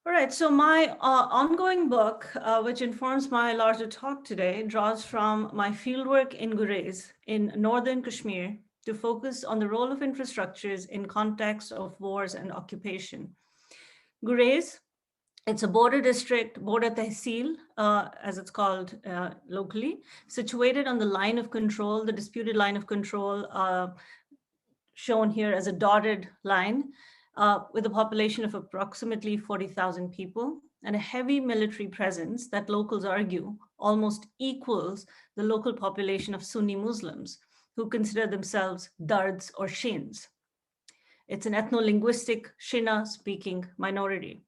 All right, so my ongoing book, which informs my larger talk today, draws from my fieldwork in Gurez in northern Kashmir to focus on the role of infrastructures in context of wars and occupation. Gurez, it's a border district, border tehsil, as it's called locally, situated on the line of control, the disputed line of control, shown here as a dotted line, with a population of approximately 40,000 people and a heavy military presence that locals argue almost equals the local population of Sunni Muslims who consider themselves Dards or Shins. It's an ethno-linguistic Shina-speaking minority.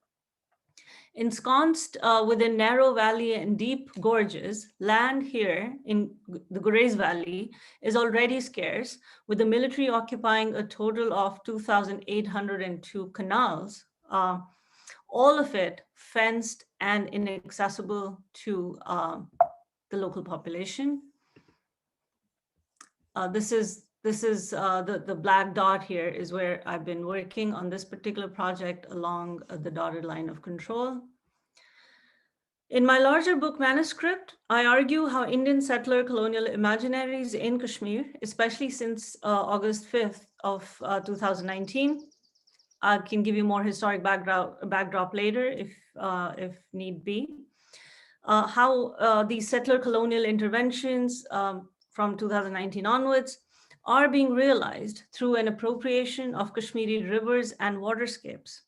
Ensconced within narrow valley and deep gorges, land here in the Gurez Valley is already scarce, with the military occupying a total of 2,802 canals, all of it fenced and inaccessible to the local population. This is the black dot here is where I've been working on this particular project along the dotted line of control. In my larger book manuscript, I argue how Indian settler colonial imaginaries in Kashmir, especially since August 5th of 2019, I can give you more historic backdrop later if need be, how these settler colonial interventions from 2019 onwards are being realized through an appropriation of Kashmiri rivers and waterscapes.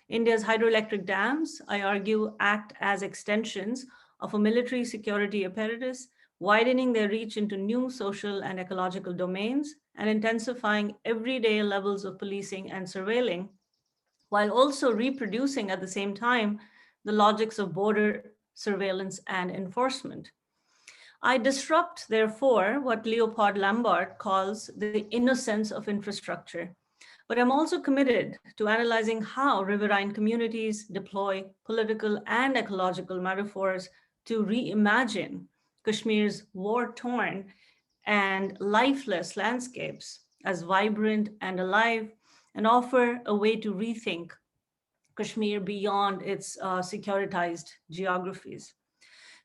India's hydroelectric dams, I argue, act as extensions of a military security apparatus, widening their reach into new social and ecological domains and intensifying everyday levels of policing and surveilling, while also reproducing at the same time the logics of border surveillance and enforcement. I disrupt, therefore, what Leopold Lambert calls the innocence of infrastructure. But I'm also committed to analyzing how riverine communities deploy political and ecological metaphors to reimagine Kashmir's war-torn and lifeless landscapes as vibrant and alive, and offer a way to rethink Kashmir beyond its securitized geographies.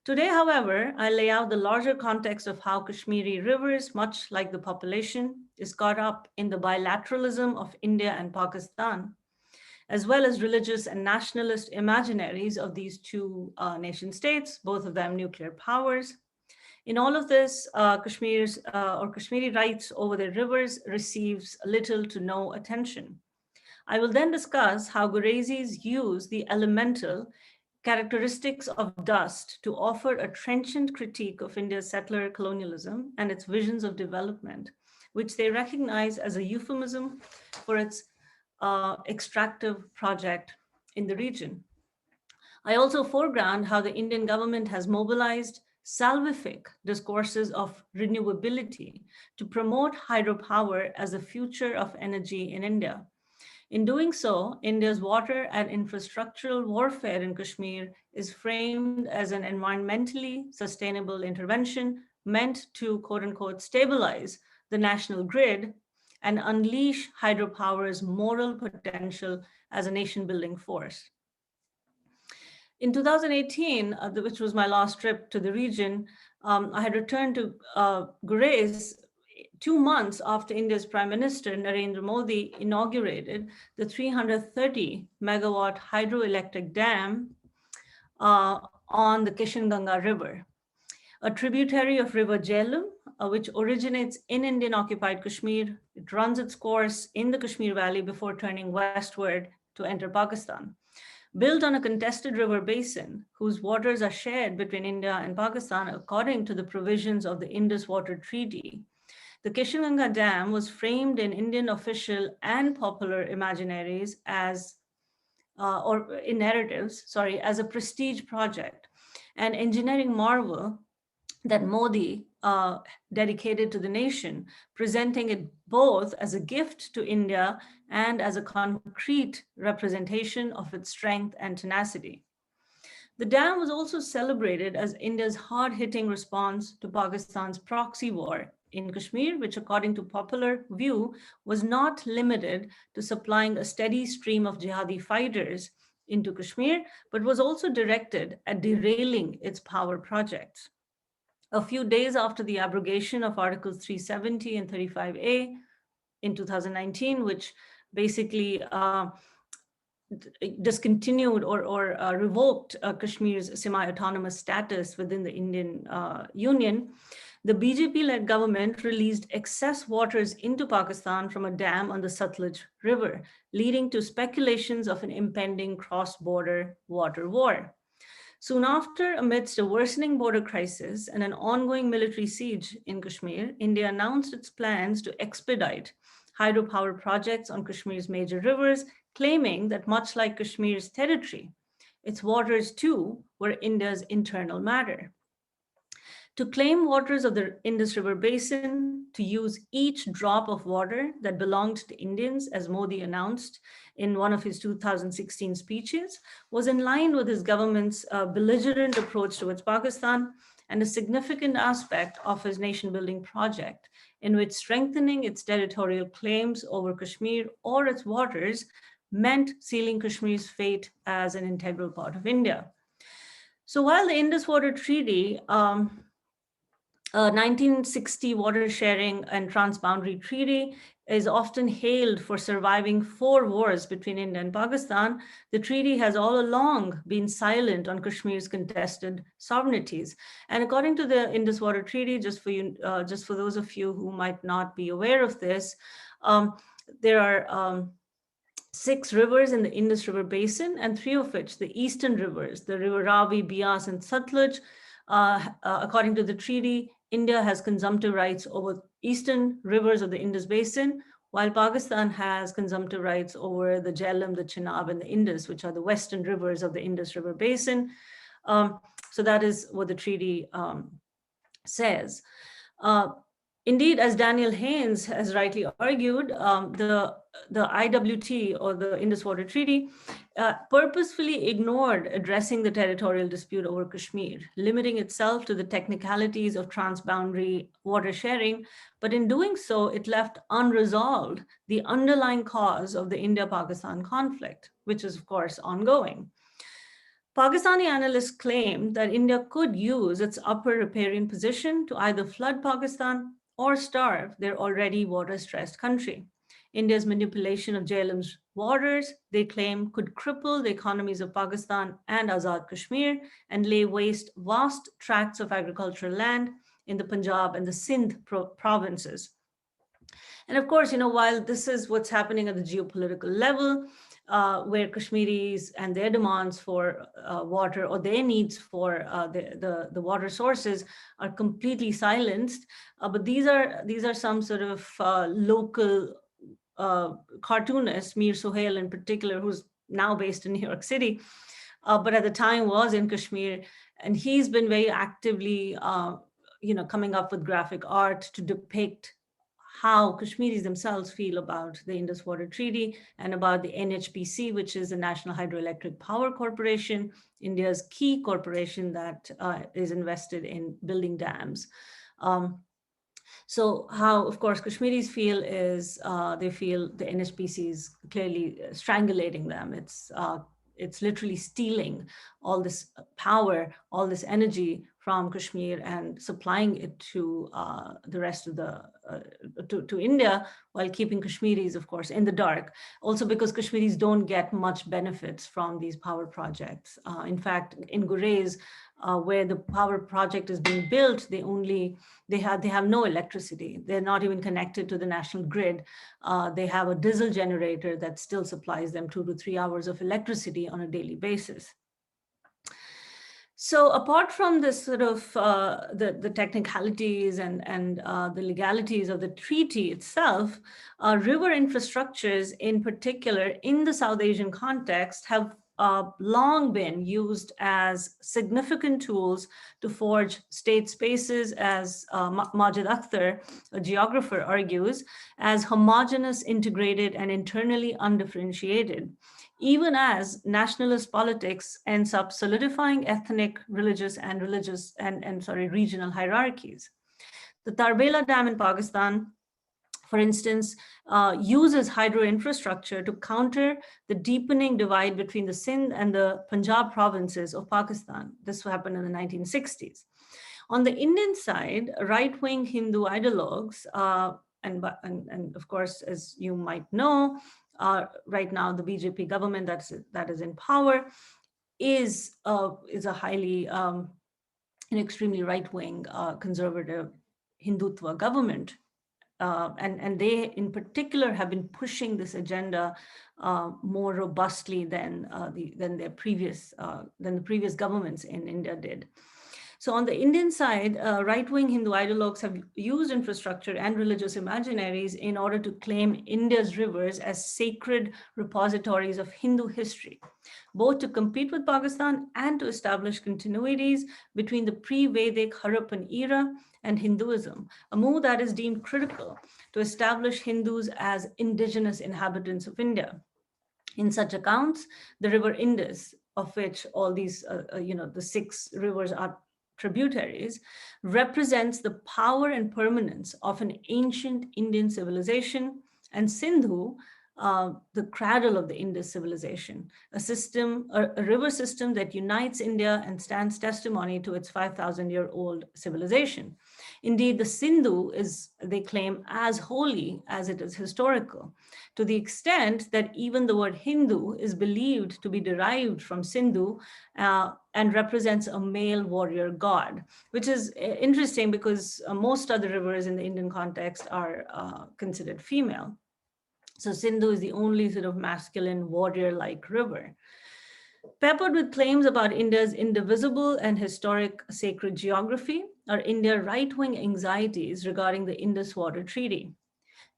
Today, however, I lay out the larger context of how Kashmiri rivers, much like the population, is caught up in the bilateralism of India and Pakistan, as well as religious and nationalist imaginaries of these two nation states, both of them nuclear powers. In all of this, Kashmiri rights over their rivers receives little to no attention. I will then discuss how Gurezis use the elemental characteristics of dust to offer a trenchant critique of India's settler colonialism and its visions of development, which they recognize as a euphemism for its extractive project in the region. I also foreground how the Indian government has mobilized salvific discourses of renewability to promote hydropower as a future of energy in India. In doing so, India's water and infrastructural warfare in Kashmir is framed as an environmentally sustainable intervention meant to, quote unquote, stabilize the national grid and unleash hydropower's moral potential as a nation building force. In 2018, which was my last trip to the region, I had returned to Gurez 2 months after India's Prime Minister Narendra Modi inaugurated the 330 megawatt hydroelectric dam on the Kishanganga River, a tributary of River Jhelum, which originates in Indian occupied Kashmir. It runs its course in the Kashmir Valley before turning westward to enter Pakistan. Built on a contested river basin whose waters are shared between India and Pakistan according to the provisions of the Indus Water Treaty, the Kishanganga Dam was framed in Indian official and popular imaginaries as, or in narratives, sorry, as a prestige project, an engineering marvel that Modi dedicated to the nation, presenting it both as a gift to India and as a concrete representation of its strength and tenacity. The dam was also celebrated as India's hard-hitting response to Pakistan's proxy war in Kashmir, which according to popular view was not limited to supplying a steady stream of jihadi fighters into Kashmir, but was also directed at derailing its power projects. A few days after the abrogation of Articles 370 and 35A in 2019, which basically discontinued or revoked Kashmir's semi-autonomous status within the Indian Union, the BJP-led government released excess waters into Pakistan from a dam on the Satluj River, leading to speculations of an impending cross-border water war. Soon after, amidst a worsening border crisis and an ongoing military siege in Kashmir, India announced its plans to expedite hydropower projects on Kashmir's major rivers, claiming that much like Kashmir's territory, its waters too were India's internal matter. To claim waters of the Indus River Basin, to use each drop of water that belonged to Indians, as Modi announced in one of his 2016 speeches, was in line with his government's belligerent approach towards Pakistan and a significant aspect of his nation-building project, in which strengthening its territorial claims over Kashmir or its waters meant sealing Kashmir's fate as an integral part of India. So while the Indus Water Treaty, 1960 Water Sharing and Transboundary Treaty is often hailed for surviving 4 wars between India and Pakistan, the treaty has all along been silent on Kashmir's contested sovereignties. And according to the Indus Water Treaty, just for those of you who might not be aware of this, there are 6 rivers in the Indus River Basin, and 3 of which, the eastern rivers, the River Ravi, Bias, and Satluj, according to the treaty, India has consumptive rights over eastern rivers of the Indus Basin, while Pakistan has consumptive rights over the Jhelum, the Chenab, and the Indus, which are the western rivers of the Indus River Basin. So that is what the treaty says. Indeed, as Daniel Haynes has rightly argued, the IWT, or the Indus Water Treaty, purposefully ignored addressing the territorial dispute over Kashmir, limiting itself to the technicalities of transboundary water sharing. But in doing so, it left unresolved the underlying cause of the India-Pakistan conflict, which is, of course, ongoing. Pakistani analysts claimed that India could use its upper riparian position to either flood Pakistan or starve their already water-stressed country. India's manipulation of Jhelum's waters, they claim, could cripple the economies of Pakistan and Azad Kashmir and lay waste vast tracts of agricultural land in the Punjab and the Sindh provinces. And of course, while this is what's happening at the geopolitical level, where Kashmiris and their demands for water, or their needs for the water sources, are completely silenced. But these are some sort of local cartoonist, Mir Sohail in particular, who's now based in New York City, but at the time was in Kashmir, and he's been very actively, coming up with graphic art to depict how Kashmiris themselves feel about the Indus Water Treaty and about the NHPC, which is the National Hydroelectric Power Corporation, India's key corporation that is invested in building dams. So how, of course, Kashmiris feel is they feel the NHPC is clearly strangulating them. It's literally stealing all this power, all this energy from Kashmir and supplying it to the rest of to India, while keeping Kashmiris, of course, in the dark. Also because Kashmiris don't get much benefits from these power projects. In fact, in Gurez, where the power project is being built, they have no electricity. They're not even connected to the national grid. They have a diesel generator that still supplies them 2 to 3 hours of electricity on a daily basis. So apart from this sort of the technicalities and the legalities of the treaty itself, river infrastructures in particular in the South Asian context have long been used as significant tools to forge state spaces, as Majid Akhtar, a geographer, argues, as homogeneous, integrated, and internally undifferentiated, even as nationalist politics ends up solidifying ethnic, religious, and regional hierarchies. The Tarbela Dam in Pakistan, for instance, uses hydro infrastructure to counter the deepening divide between the Sindh and the Punjab provinces of Pakistan. This happened in the 1960s. On the Indian side, right-wing Hindu ideologues, and of course, as you might know, right now the BJP government that is in power is a highly an extremely right-wing conservative Hindutva government. And they, in particular, have been pushing this agenda more robustly than the previous governments in India did. So on the Indian side, right-wing Hindu ideologues have used infrastructure and religious imaginaries in order to claim India's rivers as sacred repositories of Hindu history, both to compete with Pakistan and to establish continuities between the pre-Vedic Harappan era and Hinduism, a move that is deemed critical to establish Hindus as indigenous inhabitants of India. In such accounts, the river Indus, of which all these, the 6 rivers are tributaries, represents the power and permanence of an ancient Indian civilization, and Sindhu, the cradle of the Indus civilization, a river system that unites India and stands testimony to its 5,000-year-old civilization. Indeed, the Sindhu is, they claim, as holy as it is historical, to the extent that even the word Hindu is believed to be derived from Sindhu and represents a male warrior god, which is interesting because most other rivers in the Indian context are considered female. So Sindhu is the only sort of masculine warrior-like river. Peppered with claims about India's indivisible and historic sacred geography are India's right-wing anxieties regarding the Indus Water Treaty.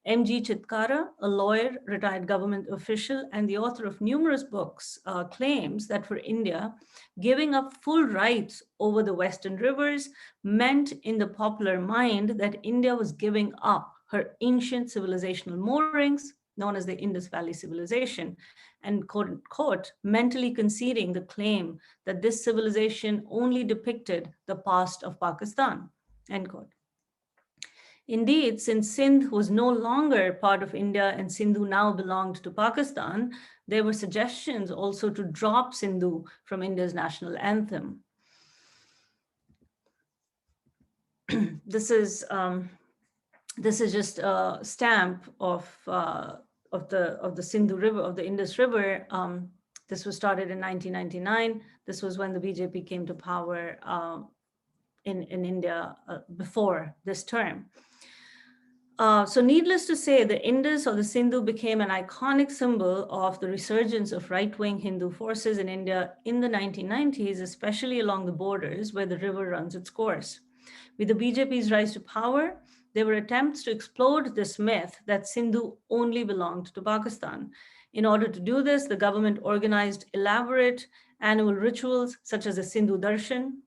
M.G. Chitkara, a lawyer, retired government official, and the author of numerous books, claims that for India, giving up full rights over the Western rivers meant in the popular mind that India was giving up her ancient civilizational moorings, known as the Indus Valley Civilization, and quote unquote, mentally conceding the claim that this civilization only depicted the past of Pakistan, end quote. Indeed, since Sindh was no longer part of India and Sindhu now belonged to Pakistan, there were suggestions also to drop Sindhu from India's national anthem. This is just a stamp of the Sindhu River, of the Indus River. This was started in 1999. This was when the BJP came to power in India before this term. So needless to say, the Indus or the Sindhu became an iconic symbol of the resurgence of right-wing Hindu forces in India in the 1990s, especially along the borders where the river runs its course. With the BJP's rise to power, there were attempts to explode this myth that Sindhu only belonged to Pakistan. In order to do this, the government organized elaborate annual rituals such as the Sindhu Darshan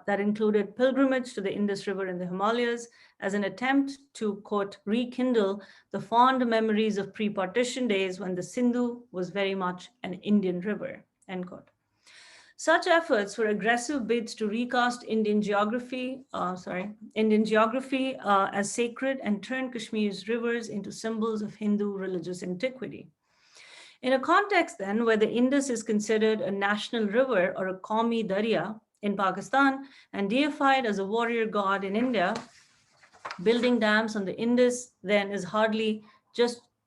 that included pilgrimage to the Indus River in the Himalayas as an attempt to, quote, rekindle the fond memories of pre-partition days when the Sindhu was very much an Indian river, end quote. Such efforts were aggressive bids to recast Indian geography as sacred and turn Kashmir's rivers into symbols of Hindu religious antiquity. In a context then where the Indus is considered a national river or a Qawmi Darya in Pakistan and deified as a warrior god in India, building dams on the Indus then is hardly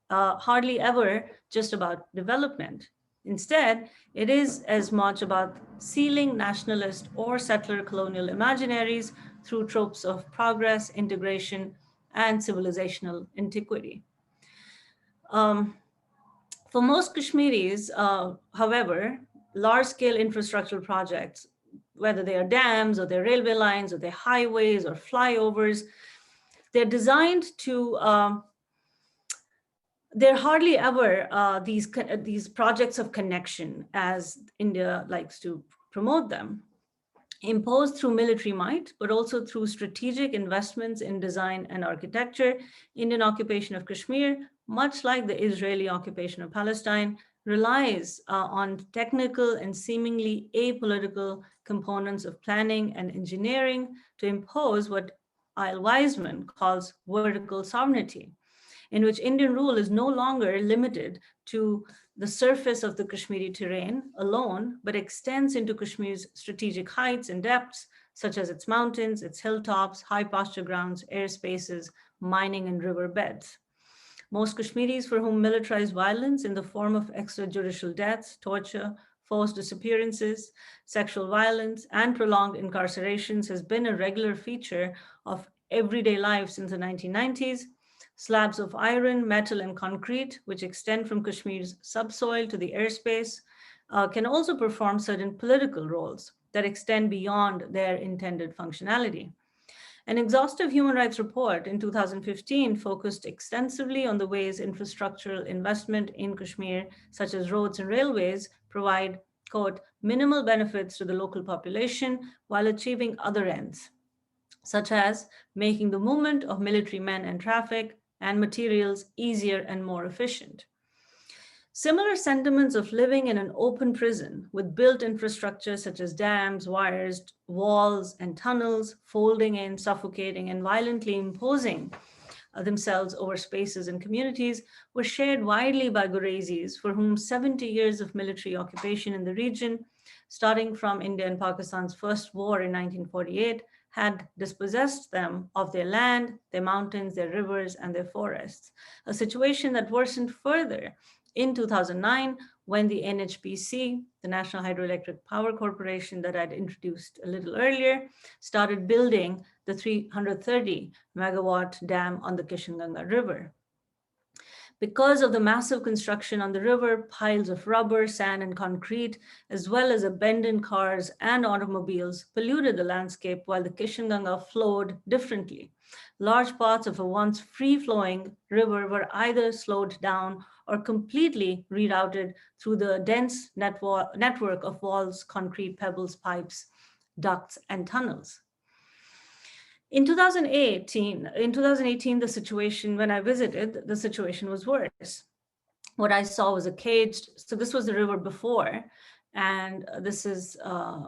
ever just about development. Instead, it is as much about sealing nationalist or settler colonial imaginaries through tropes of progress, integration, and civilizational antiquity. For most Kashmiris, however, large-scale infrastructural projects, whether they are dams or they're railway lines or they're highways or flyovers, they're designed to they're hardly ever these projects of connection, as India likes to promote them, imposed through military might, but also through strategic investments in design and architecture. Indian occupation of Kashmir, much like the Israeli occupation of Palestine, relies on technical and seemingly apolitical components of planning and engineering to impose what Isle Wiseman calls vertical sovereignty. in which Indian rule is no longer limited to the surface of the Kashmiri terrain alone, but extends into Kashmir's strategic heights and depths, such as its mountains, its hilltops, high pasture grounds, airspaces, mining, and riverbeds. Most Kashmiris for whom militarized violence in the form of extrajudicial deaths, torture, forced disappearances, sexual violence, and prolonged incarcerations has been a regular feature of everyday life since the 1990s. Slabs of iron, metal, and concrete, which extend from Kashmir's subsoil to the airspace, can also perform certain political roles that extend beyond their intended functionality. An exhaustive human rights report in 2015 focused extensively on the ways infrastructural investment in Kashmir, such as roads and railways, provide, quote, minimal benefits to the local population while achieving other ends, such as making the movement of military men and traffic and materials easier and more efficient. Similar sentiments of living in an open prison with built infrastructure such as dams, wires, walls, and tunnels, folding in, suffocating, and violently imposing themselves over spaces and communities were shared widely by Ghurazis, for whom 70 years of military occupation in the region, starting from India and Pakistan's first war in 1948, had dispossessed them of their land, their mountains, their rivers, and their forests, a situation that worsened further in 2009, when the NHPC, the National Hydroelectric Power Corporation that I'd introduced a little earlier, started building the 330 megawatt dam on the Kishanganga River. Because of the massive construction on the river, piles of rubber, sand, and concrete, as well as abandoned cars and automobiles, polluted the landscape while the Kishanganga flowed differently. Large parts of a once free-flowing river were either slowed down or completely rerouted through the dense network of walls, concrete pebbles, pipes, ducts, and tunnels. In 2018, the situation, when I visited, the situation was worse. What I saw was a caged, so this was the river before, and this is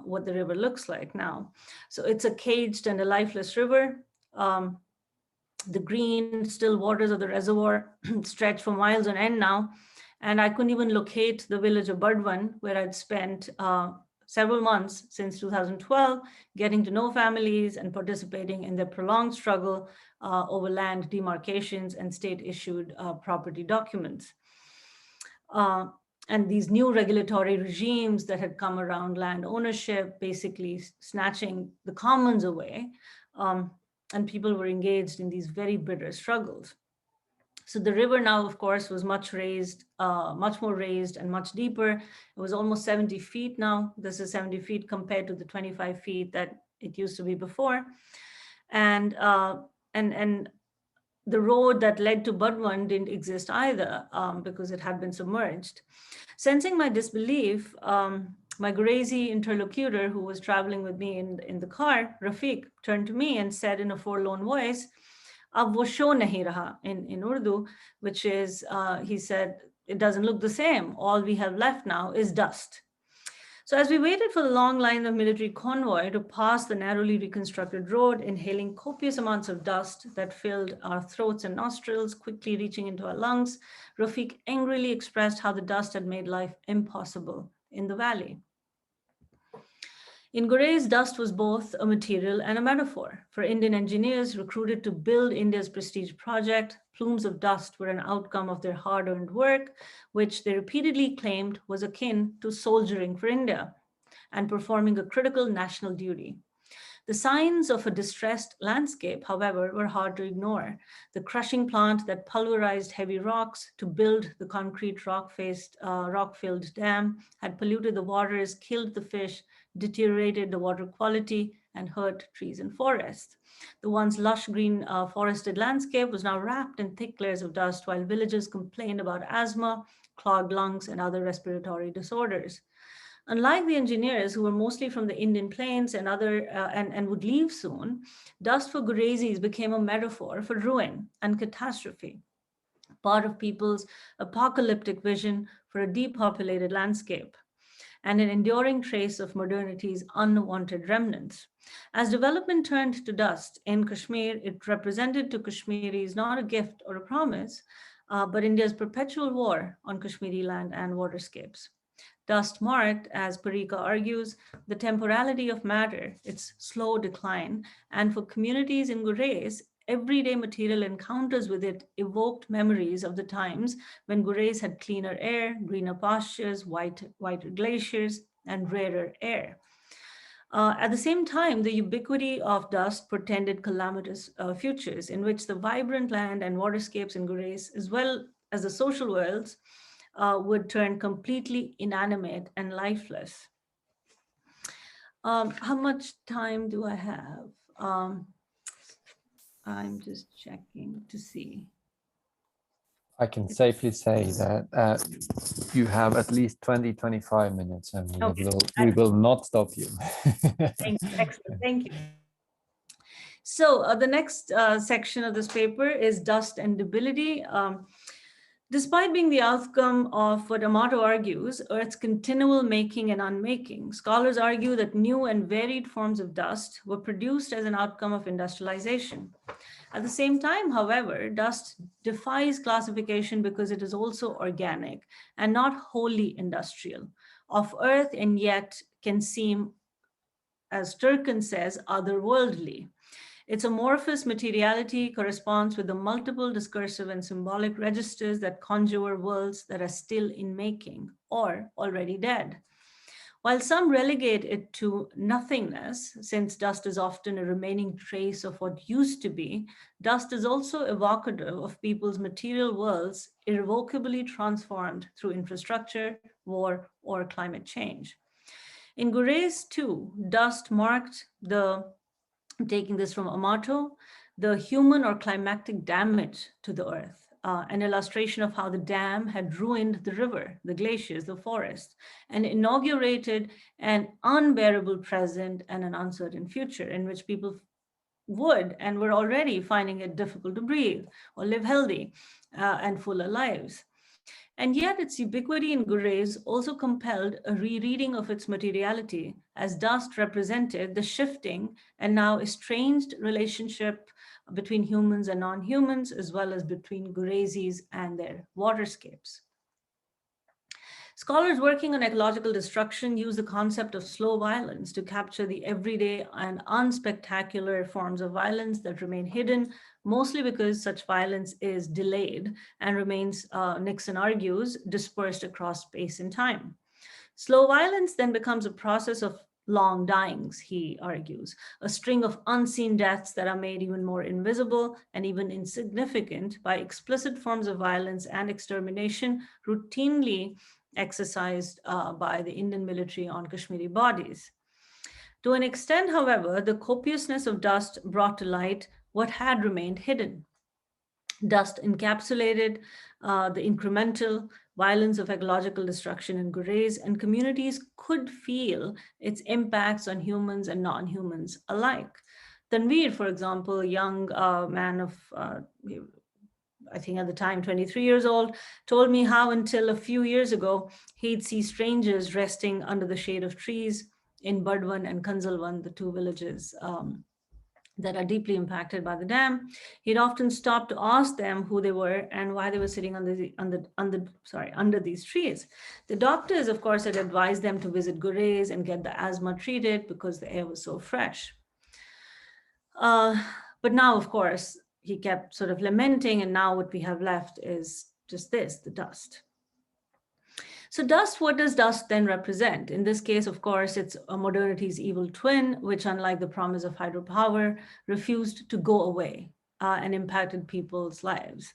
what the river looks like now. So it's a caged and a lifeless river. The green, still waters of the reservoir stretch for miles on end now. And I couldn't even locate the village of Burdwan, where I'd spent several months since 2012, getting to know families and participating in their prolonged struggle over land demarcations and state-issued property documents. And these new regulatory regimes that had come around land ownership, basically snatching the commons away, and people were engaged in these very bitter struggles. So the river now, of course, was much more raised and much deeper. It was almost 70 feet now. This is 70 feet compared to the 25 feet that it used to be before. And the road that led to Burdwan didn't exist either because it had been submerged. Sensing my disbelief, my Ghurazi interlocutor who was traveling with me in the car, Rafiq, turned to me and said in a forlorn voice, "Ab wo show nahi raha," in Urdu, which is, he said, it doesn't look the same. All we have left now is dust. So as we waited for the long line of military convoy to pass the narrowly reconstructed road, inhaling copious amounts of dust that filled our throats and nostrils, quickly reaching into our lungs, Rafiq angrily expressed how the dust had made life impossible in the valley. In Ghurez, dust was both a material and a metaphor. For Indian engineers recruited to build India's prestige project, plumes of dust were an outcome of their hard-earned work, which they repeatedly claimed was akin to soldiering for India and performing a critical national duty. The signs of a distressed landscape, however, were hard to ignore. The crushing plant that pulverized heavy rocks to build the concrete rock-filled dam had polluted the waters, killed the fish, deteriorated the water quality, and hurt trees and forests. The once lush green forested landscape was now wrapped in thick layers of dust, while villagers complained about asthma, clogged lungs, and other respiratory disorders. Unlike the engineers who were mostly from the Indian plains and would leave soon, dust for Ghurezis became a metaphor for ruin and catastrophe, part of people's apocalyptic vision for a depopulated landscape. and an enduring trace of modernity's unwanted remnants. As development turned to dust in Kashmir, it represented to Kashmiris not a gift or a promise, but India's perpetual war on Kashmiri land and waterscapes. Dust marked, as Parika argues, the temporality of matter, its slow decline, and for communities in Gurez, everyday material encounters with it evoked memories of the times when Gurez had cleaner air, greener pastures, whiter glaciers, and rarer air. At the same time, the ubiquity of dust portended calamitous futures in which the vibrant land and waterscapes in Gurez, as well as the social worlds, would turn completely inanimate and lifeless. How much time do I have? I'm just checking to see. I can safely say that you have at least 20-25 minutes, and we will not stop you. Excellent, thank you. So the next section of this paper is dust and debility. Despite being the outcome of what Amato argues, Earth's continual making and unmaking, scholars argue that new and varied forms of dust were produced as an outcome of industrialization. At the same time, however, dust defies classification because it is also organic and not wholly industrial, of Earth, and yet can seem, as Turkin says, otherworldly. Its amorphous materiality corresponds with the multiple discursive and symbolic registers that conjure worlds that are still in making or already dead. While some relegate it to nothingness, since dust is often a remaining trace of what used to be, dust is also evocative of people's material worlds irrevocably transformed through infrastructure, war, or climate change. In Gurez, too, dust marked I'm taking this from Amato, the human or climactic damage to the earth, an illustration of how the dam had ruined the river, the glaciers, the forest, and inaugurated an unbearable present and an uncertain future in which people would and were already finding it difficult to breathe or live healthy and fuller lives. And yet its ubiquity in Gurez also compelled a rereading of its materiality, as dust represented the shifting and now estranged relationship between humans and non-humans, as well as between Gurezis and their waterscapes. Scholars working on ecological destruction use the concept of slow violence to capture the everyday and unspectacular forms of violence that remain hidden, mostly because such violence is delayed and remains, Nixon argues, dispersed across space and time. Slow violence then becomes a process of long dyings, he argues, a string of unseen deaths that are made even more invisible and even insignificant by explicit forms of violence and extermination routinely exercised by the Indian military on Kashmiri bodies. To an extent, however, the copiousness of dust brought to light what had remained hidden. Dust encapsulated the incremental violence of ecological destruction in Gurez, and communities could feel its impacts on humans and non-humans alike. Tanveer, for example, a young man of I think at the time 23 years old, told me how until a few years ago, he'd see strangers resting under the shade of trees in Bardwan and Kanzalwan, the two villages that are deeply impacted by the dam. He'd often stop to ask them who they were and why they were sitting under these trees. The doctors, of course, had advised them to visit Gurez and get the asthma treated because the air was so fresh. But now, of course, he kept sort of lamenting, and now what we have left is just this, the dust. So dust, what does dust then represent? In this case, of course, it's a modernity's evil twin, which, unlike the promise of hydropower, refused to go away and impacted people's lives.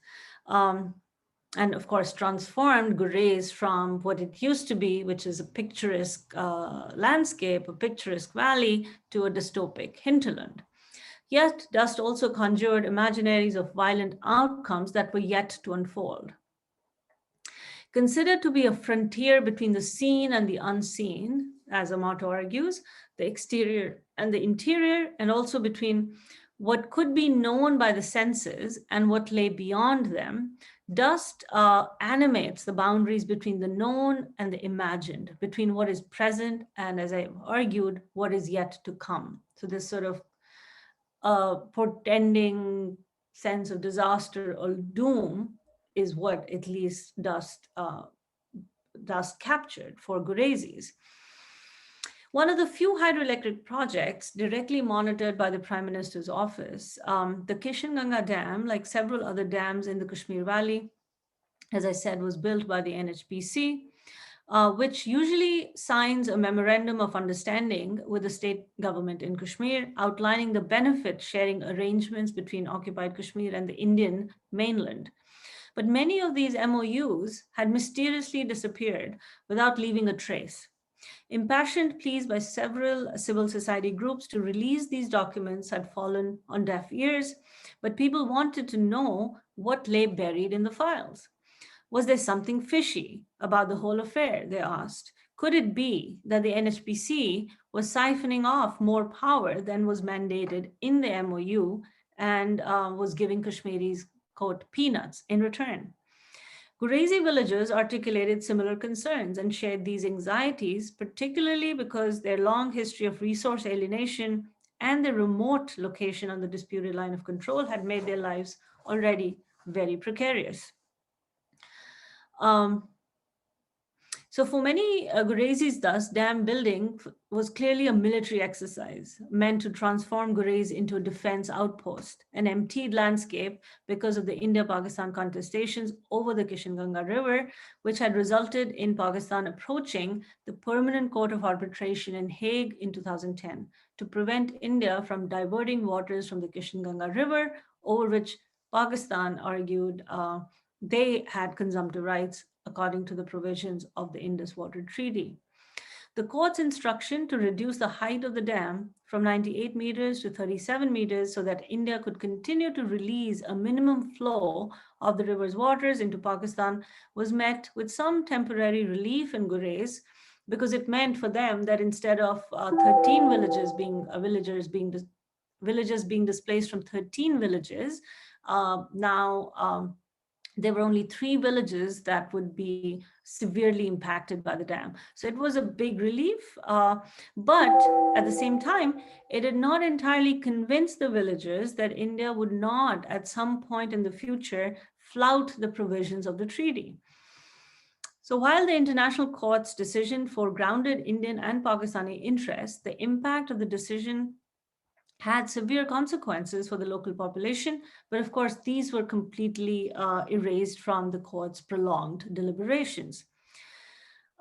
And of course, transformed Gurez from what it used to be, which is a picturesque landscape, a picturesque valley, to a dystopic hinterland. Yet, dust also conjured imaginaries of violent outcomes that were yet to unfold. Considered to be a frontier between the seen and the unseen, as Amato argues, the exterior and the interior, and also between what could be known by the senses and what lay beyond them, Dust animates the boundaries between the known and the imagined, between what is present and, as I argued, what is yet to come. So this sort of portending sense of disaster or doom is what at least dust captured for Gurezis. One of the few hydroelectric projects directly monitored by the Prime Minister's office, the Kishanganga Dam, like several other dams in the Kashmir Valley, as I said, was built by the NHPC, which usually signs a memorandum of understanding with the state government in Kashmir, outlining the benefit sharing arrangements between occupied Kashmir and the Indian mainland. But many of these MOUs had mysteriously disappeared without leaving a trace. Impassioned pleas by several civil society groups to release these documents had fallen on deaf ears, but people wanted to know what lay buried in the files. Was there something fishy about the whole affair, they asked? Could it be that the NHPC was siphoning off more power than was mandated in the MOU and was giving Kashmiris, quote, peanuts in return? Gurezi villagers articulated similar concerns and shared these anxieties, particularly because their long history of resource alienation and their remote location on the disputed line of control had made their lives already very precarious. So for many Gurezis, thus, dam building was clearly a military exercise meant to transform Gurez into a defense outpost, an emptied landscape because of the India-Pakistan contestations over the Kishanganga River, which had resulted in Pakistan approaching the Permanent Court of Arbitration in Hague in 2010 to prevent India from diverting waters from the Kishanganga River, over which Pakistan argued they had consumptive rights according to the provisions of the Indus Water Treaty. The court's instruction to reduce the height of the dam from 98 meters to 37 meters so that India could continue to release a minimum flow of the river's waters into Pakistan was met with some temporary relief in Gurez, because it meant for them that instead of 13 villages being displaced from 13 villages, now there were only 3 villages that would be severely impacted by the dam. So it was a big relief, but at the same time, it did not entirely convince the villagers that India would not, at some point in the future, flout the provisions of the treaty. So while the International Court's decision foregrounded Indian and Pakistani interests, the impact of the decision had severe consequences for the local population, but of course, these were completely erased from the court's prolonged deliberations.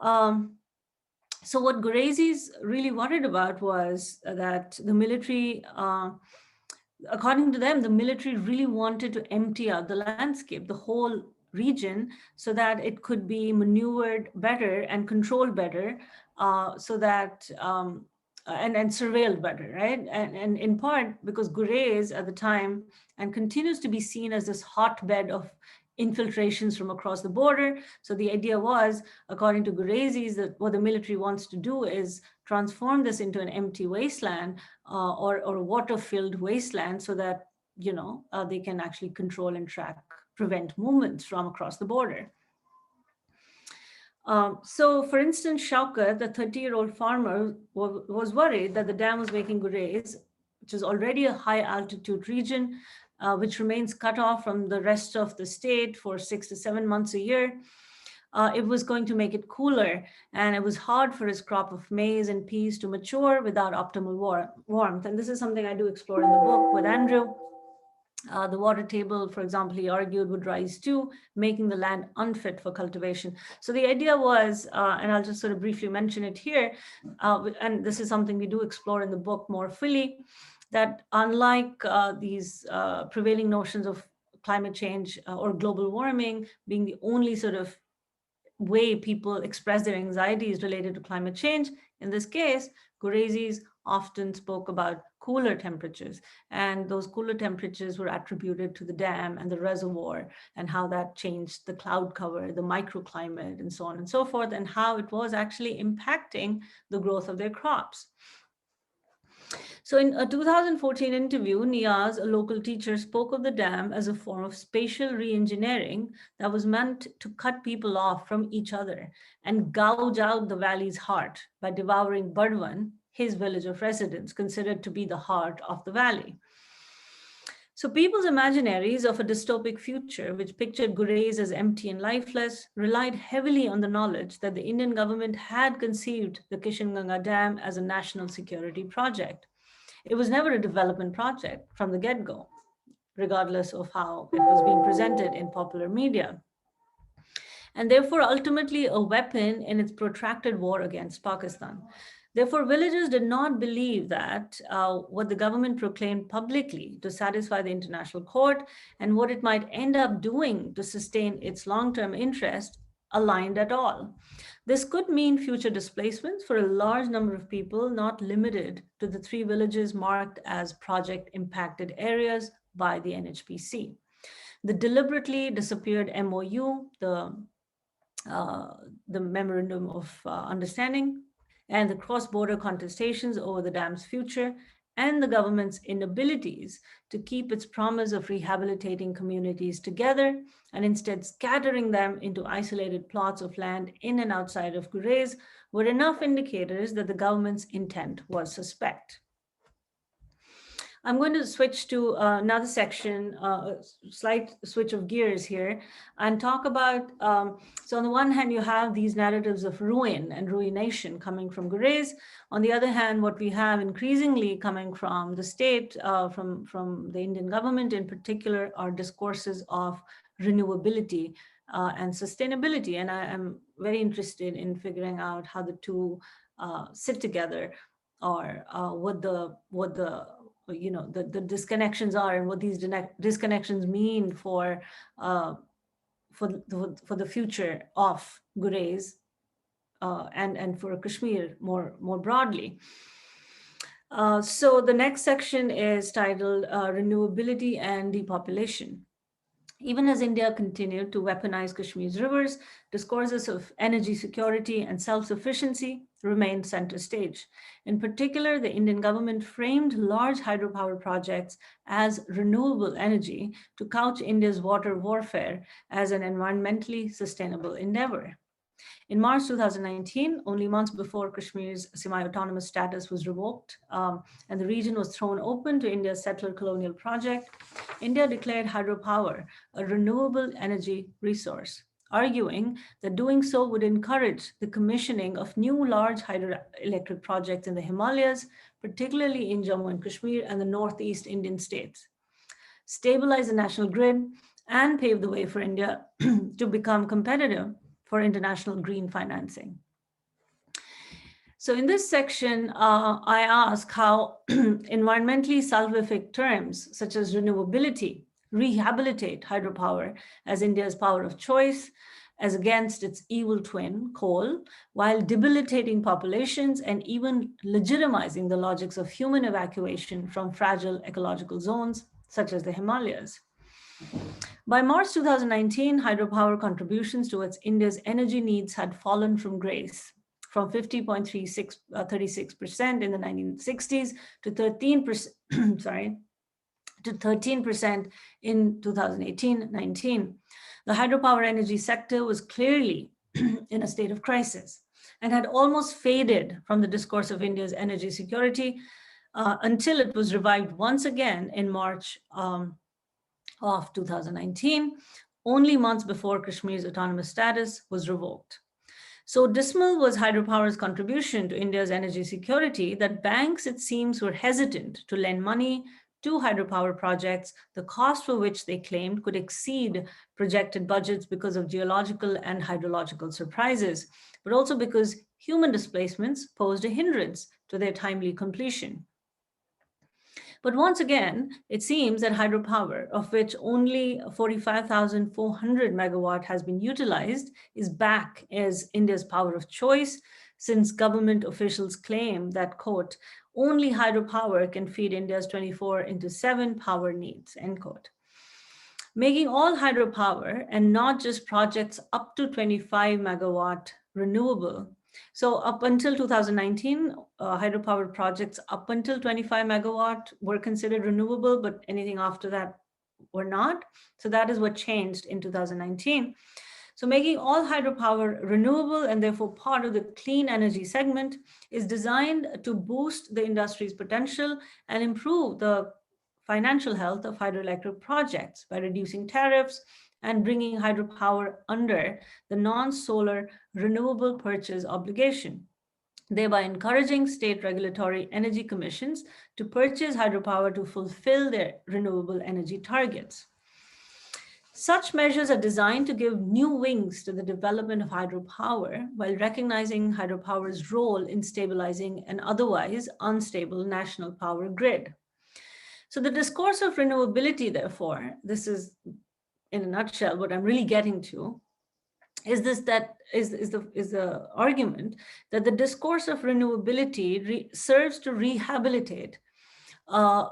So what Gurezis really worried about was that the military, according to them, the military really wanted to empty out the landscape, the whole region, so that it could be maneuvered better and controlled better, so that and surveilled better, right? And in part because Gurez at the time and continues to be seen as this hotbed of infiltrations from across the border. So the idea was, according to Gurezis, that what the military wants to do is transform this into an empty wasteland or a water-filled wasteland so that, they can actually control and prevent movements from across the border. So, for instance, Shaukat, the 30-year-old farmer, was worried that the dam was making Gurez, which is already a high-altitude region, which remains cut off from the rest of the state for 6 to 7 months a year. It was going to make it cooler, and it was hard for his crop of maize and peas to mature without optimal warmth. And this is something I do explore in the book with Andrew. The water table, for example, he argued, would rise too, making the land unfit for cultivation. So the idea was, and I'll just sort of briefly mention it here, and this is something we do explore in the book more fully, that unlike these prevailing notions of climate change or global warming being the only sort of way people express their anxieties related to climate change, in this case, Gurezis often spoke about cooler temperatures, and those cooler temperatures were attributed to the dam and the reservoir and how that changed the cloud cover, the microclimate, and so on and so forth, and how it was actually impacting the growth of their crops. So in a 2014 interview, Niaz, a local teacher, spoke of the dam as a form of spatial re-engineering that was meant to cut people off from each other and gouge out the valley's heart by devouring Burdwan, his village of residence, considered to be the heart of the valley. So people's imaginaries of a dystopic future, which pictured Gurez as empty and lifeless, relied heavily on the knowledge that the Indian government had conceived the Kishanganga Dam as a national security project. It was never a development project from the get-go, regardless of how it was being presented in popular media, and therefore ultimately a weapon in its protracted war against Pakistan. Therefore, villagers did not believe that what the government proclaimed publicly to satisfy the international court and what it might end up doing to sustain its long-term interest aligned at all. This could mean future displacements for a large number of people, not limited to the 3 villages marked as project impacted areas by the NHPC. The deliberately disappeared MOU, the Memorandum of Understanding, and the cross-border contestations over the dam's future, and the government's inabilities to keep its promise of rehabilitating communities together and instead scattering them into isolated plots of land in and outside of Gurez were enough indicators that the government's intent was suspect. I'm going to switch to another section, a slight switch of gears here, and talk about, so on the one hand, you have these narratives of ruin and ruination coming from Gurez. On the other hand, what we have increasingly coming from the state, from the Indian government in particular, are discourses of renewability and sustainability. And I am very interested in figuring out how the two sit together, or what the the disconnections are, and what these disconnections mean for the future of Gurez and for Kashmir more broadly. So the next section is titled Renewability and Depopulation. Even as India continued to weaponize Kashmir's rivers, discourses of energy security and self-sufficiency remained center stage. In particular, the Indian government framed large hydropower projects as renewable energy to couch India's water warfare as an environmentally sustainable endeavor. In March 2019, only months before Kashmir's semi-autonomous status was revoked and the region was thrown open to India's settler colonial project, India declared hydropower a renewable energy resource, arguing that doing so would encourage the commissioning of new large hydroelectric projects in the Himalayas, particularly in Jammu and Kashmir and the Northeast Indian states, stabilize the national grid, and pave the way for India to become competitive for international green financing. So in this section, I ask how environmentally salvific terms such as renewability rehabilitate hydropower as India's power of choice, as against its evil twin, coal, while debilitating populations and even legitimizing the logics of human evacuation from fragile ecological zones, such as the Himalayas. By March 2019, hydropower contributions towards India's energy needs had fallen from grace, from 50.36% in the 1960s to 13%, to 13% in 2018-19. The hydropower energy sector was clearly in a state of crisis and had almost faded from the discourse of India's energy security until it was revived once again in March of 2019, only months before Kashmir's autonomous status was revoked. So dismal was hydropower's contribution to India's energy security that banks, it seems, were hesitant to lend money to hydropower projects, the cost for which they claimed could exceed projected budgets because of geological and hydrological surprises, but also because human displacements posed a hindrance to their timely completion. But once again, it seems that hydropower, of which only 45,400 megawatt has been utilized, is back as India's power of choice, since government officials claim that, quote, only hydropower can feed India's 24/7 power needs, end quote. Making all hydropower, and not just projects up to 25 megawatt renewable, So up until 2019, hydropower projects up until 25 megawatt were considered renewable, but anything after that were not. So that is what changed in 2019. So making all hydropower renewable and therefore part of the clean energy segment is designed to boost the industry's potential and improve the financial health of hydroelectric projects by reducing tariffs and bringing hydropower under the non-solar renewable purchase obligation, thereby encouraging state regulatory energy commissions to purchase hydropower to fulfill their renewable energy targets. Such measures are designed to give new wings to the development of hydropower while recognizing hydropower's role in stabilizing an otherwise unstable national power grid. So the discourse of renewability, therefore, this is in a nutshell what I'm really getting to, is the argument that the discourse of renewability serves to rehabilitate a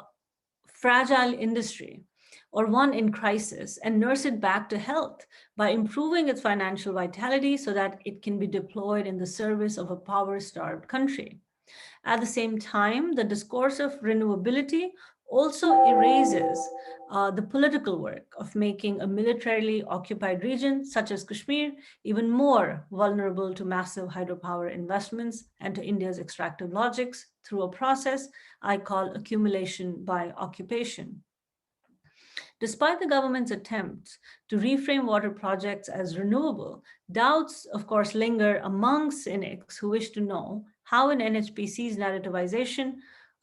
fragile industry or one in crisis and nurse it back to health by improving its financial vitality so that it can be deployed in the service of a power-starved country. At the same time, the discourse of renewability also erases the political work of making a militarily occupied region such as Kashmir even more vulnerable to massive hydropower investments and to India's extractive logics through a process I call accumulation by occupation. Despite the government's attempts to reframe water projects as renewable, doubts, of course, linger among cynics who wish to know how in NHPC's narrativization,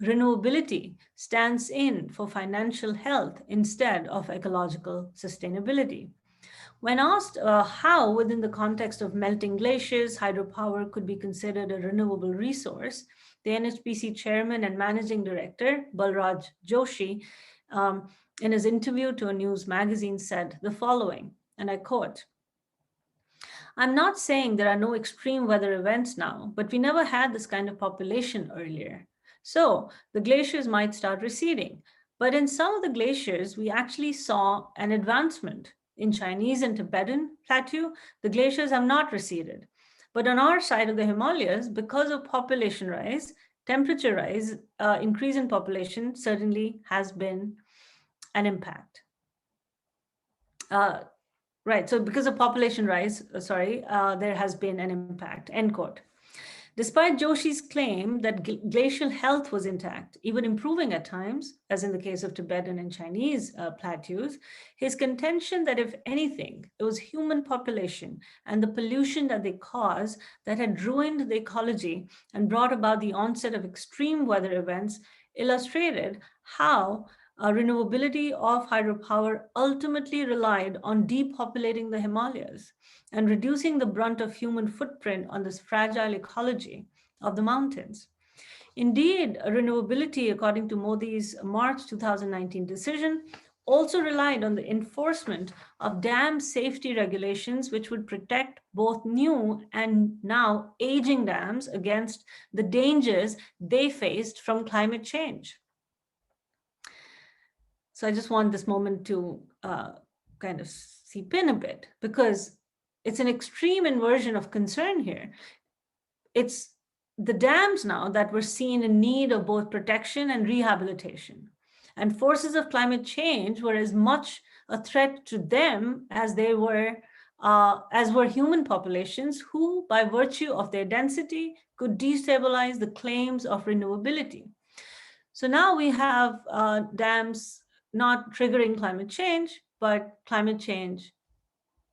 renewability stands in for financial health instead of ecological sustainability. When asked how, within the context of melting glaciers, hydropower could be considered a renewable resource, the NHPC chairman and managing director, Balraj Joshi, in his interview to a news magazine said the following, and I quote, "I'm not saying there are no extreme weather events now, but we never had this kind of population earlier. So the glaciers might start receding. But in some of the glaciers, we actually saw an advancement. In Chinese and Tibetan plateau, the glaciers have not receded. But on our side of the Himalayas, because of population rise, temperature rise, increase in population certainly has been an impact." Right, so because of population rise, there has been an impact, end quote. Despite Joshi's claim that glacial health was intact, even improving at times, as in the case of Tibetan and Chinese plateaus, his contention that if anything, it was human population and the pollution that they cause that had ruined the ecology and brought about the onset of extreme weather events illustrated how renewability of hydropower ultimately relied on depopulating the Himalayas and reducing the brunt of human footprint on this fragile ecology of the mountains. Indeed, renewability, according to Modi's March 2019 decision, also relied on the enforcement of dam safety regulations, which would protect both new and now aging dams against the dangers they faced from climate change. So I just want this moment to kind of seep in a bit, because it's an extreme inversion of concern here. It's the dams now that were seen in need of both protection and rehabilitation. And forces of climate change were as much a threat to them as were human populations who, by virtue of their density, could destabilize the claims of renewability. So now we have dams not triggering climate change, but climate change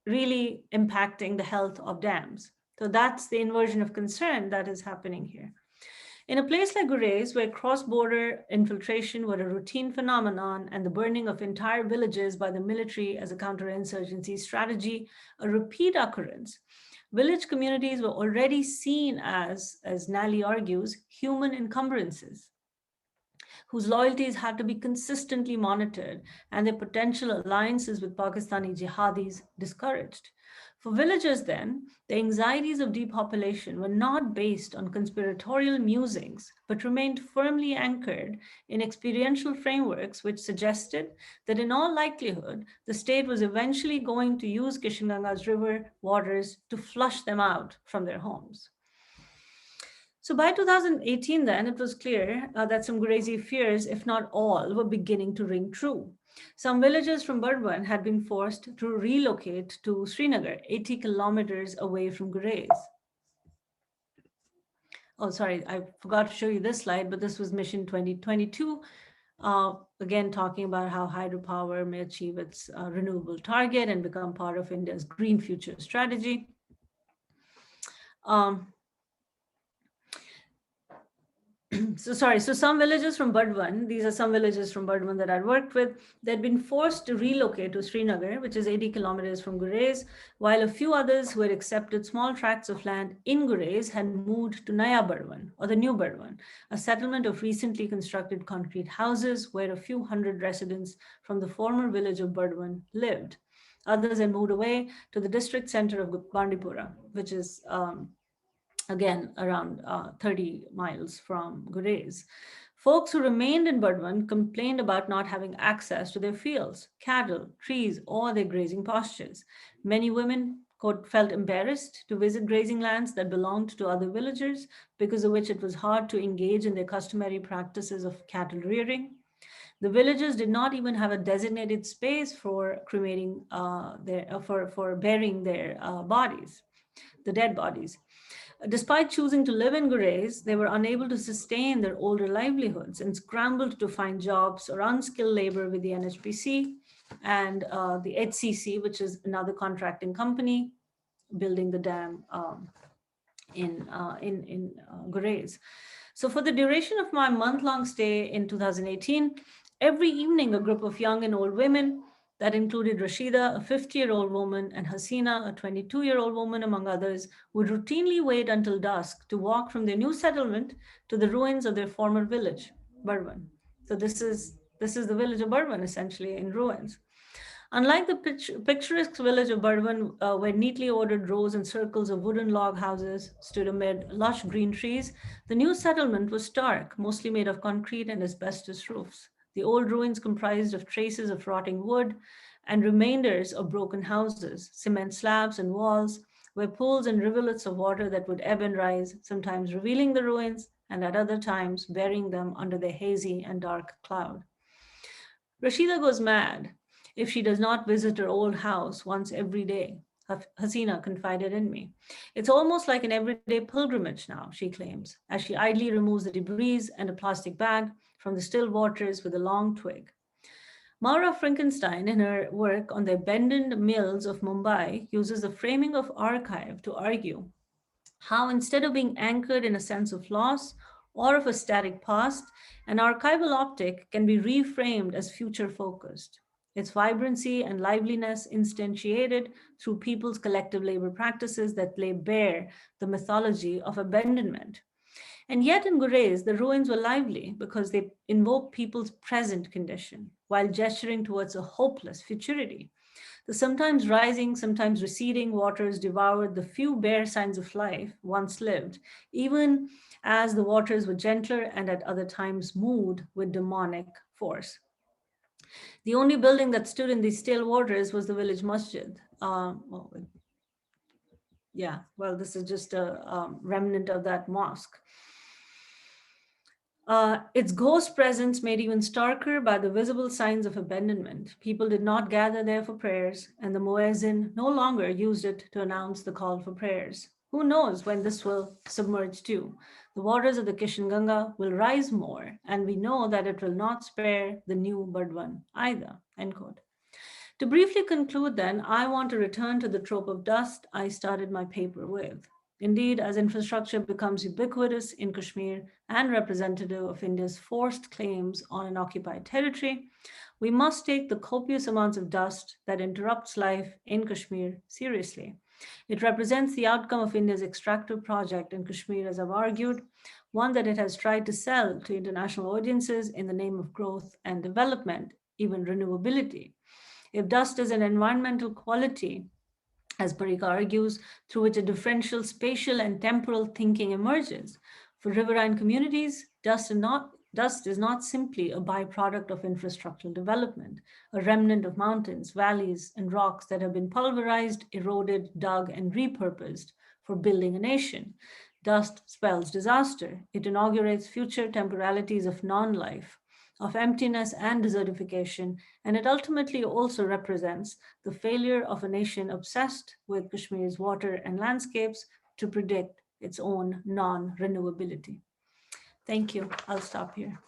really impacting the health of dams. So that's the inversion of concern that is happening here. In a place like Gurez, where cross-border infiltration were a routine phenomenon and the burning of entire villages by the military as a counterinsurgency strategy, a repeat occurrence, village communities were already seen as Nally argues, human encumbrances, whose loyalties had to be consistently monitored and their potential alliances with Pakistani jihadis discouraged. For villagers then, the anxieties of depopulation were not based on conspiratorial musings, but remained firmly anchored in experiential frameworks which suggested that in all likelihood, the state was eventually going to use Kishanganga's river waters to flush them out from their homes. So by 2018, then, it was clear that some crazy fears, if not all, were beginning to ring true. Some villagers from Burdwan had been forced to relocate to Srinagar, 80 kilometers away from Gurez. Oh, sorry, I forgot to show you this slide, but this was Mission 2022. Again, talking about how hydropower may achieve its renewable target and become part of India's green future strategy. So some villages from Burdwan, these are some villages from Burdwan that I worked with, they'd been forced to relocate to Srinagar, which is 80 kilometers from Gurez, while a few others who had accepted small tracts of land in Gurez had moved to Naya Burdwan, or the New Burdwan, a settlement of recently constructed concrete houses where a few hundred residents from the former village of Burdwan lived. Others had moved away to the district center of Bandipura, which is again around 30 miles from Gurez. Folks who remained in Burdwan complained about not having access to their fields, cattle, trees, or their grazing pastures. Many women quote, felt embarrassed to visit grazing lands that belonged to other villagers, because of which it was hard to engage in their customary practices of cattle rearing. The villagers did not even have a designated space for cremating for burying their bodies, the dead bodies. Despite choosing to live in Gurez, they were unable to sustain their older livelihoods and scrambled to find jobs or unskilled labor with the NHPC and the HCC, which is another contracting company building the dam in Gurez. So for the duration of my month-long stay in 2018, every evening a group of young and old women that included Rashida, a 50-year-old woman, and Hasina, a 22-year-old woman, among others, would routinely wait until dusk to walk from their new settlement to the ruins of their former village, Burdwan. So this is the village of Burdwan, essentially in ruins. Unlike the picturesque village of Burdwan, where neatly ordered rows and circles of wooden log houses stood amid lush green trees, the new settlement was stark, mostly made of concrete and asbestos roofs. The old ruins comprised of traces of rotting wood and remainders of broken houses, cement slabs and walls, where pools and rivulets of water that would ebb and rise, sometimes revealing the ruins and at other times burying them under the hazy and dark cloud. Rashida goes mad if she does not visit her old house once every day, Hasina confided in me. It's almost like an everyday pilgrimage now, she claims, as she idly removes the debris and a plastic bag from the still waters with a long twig. Maura Frankenstein, in her work on the abandoned mills of Mumbai, uses the framing of archive to argue how, instead of being anchored in a sense of loss or of a static past, an archival optic can be reframed as future focused. Its vibrancy and liveliness instantiated through people's collective labor practices that lay bare the mythology of abandonment. And yet in Gurez, the ruins were lively because they invoke people's present condition while gesturing towards a hopeless futurity. The sometimes rising, sometimes receding waters devoured the few bare signs of life once lived, even as the waters were gentler and at other times moved with demonic force. The only building that stood in these still waters was the village masjid. This is just a remnant of that mosque. Its ghost presence made even starker by the visible signs of abandonment. People did not gather there for prayers, and the muezzin no longer used it to announce the call for prayers. Who knows when this will submerge too? The waters of the Kishanganga will rise more, and we know that it will not spare the new Burdwan either, end quote. To briefly conclude then, I want to return to the trope of dust I started my paper with. Indeed, as infrastructure becomes ubiquitous in Kashmir and representative of India's forced claims on an occupied territory, we must take the copious amounts of dust that interrupts life in Kashmir seriously. It represents the outcome of India's extractive project in Kashmir, as I've argued, one that it has tried to sell to international audiences in the name of growth and development, even renewability. If dust is an environmental quality, as Parikh argues, through which a differential spatial and temporal thinking emerges, for riverine communities, dust is not simply a byproduct of infrastructural development, a remnant of mountains, valleys, and rocks that have been pulverized, eroded, dug, and repurposed for building a nation. Dust spells disaster. It inaugurates future temporalities of non-life, of emptiness and desertification, and it ultimately also represents the failure of a nation obsessed with Kashmir's water and landscapes to predict its own non-renewability. Thank you. I'll stop here.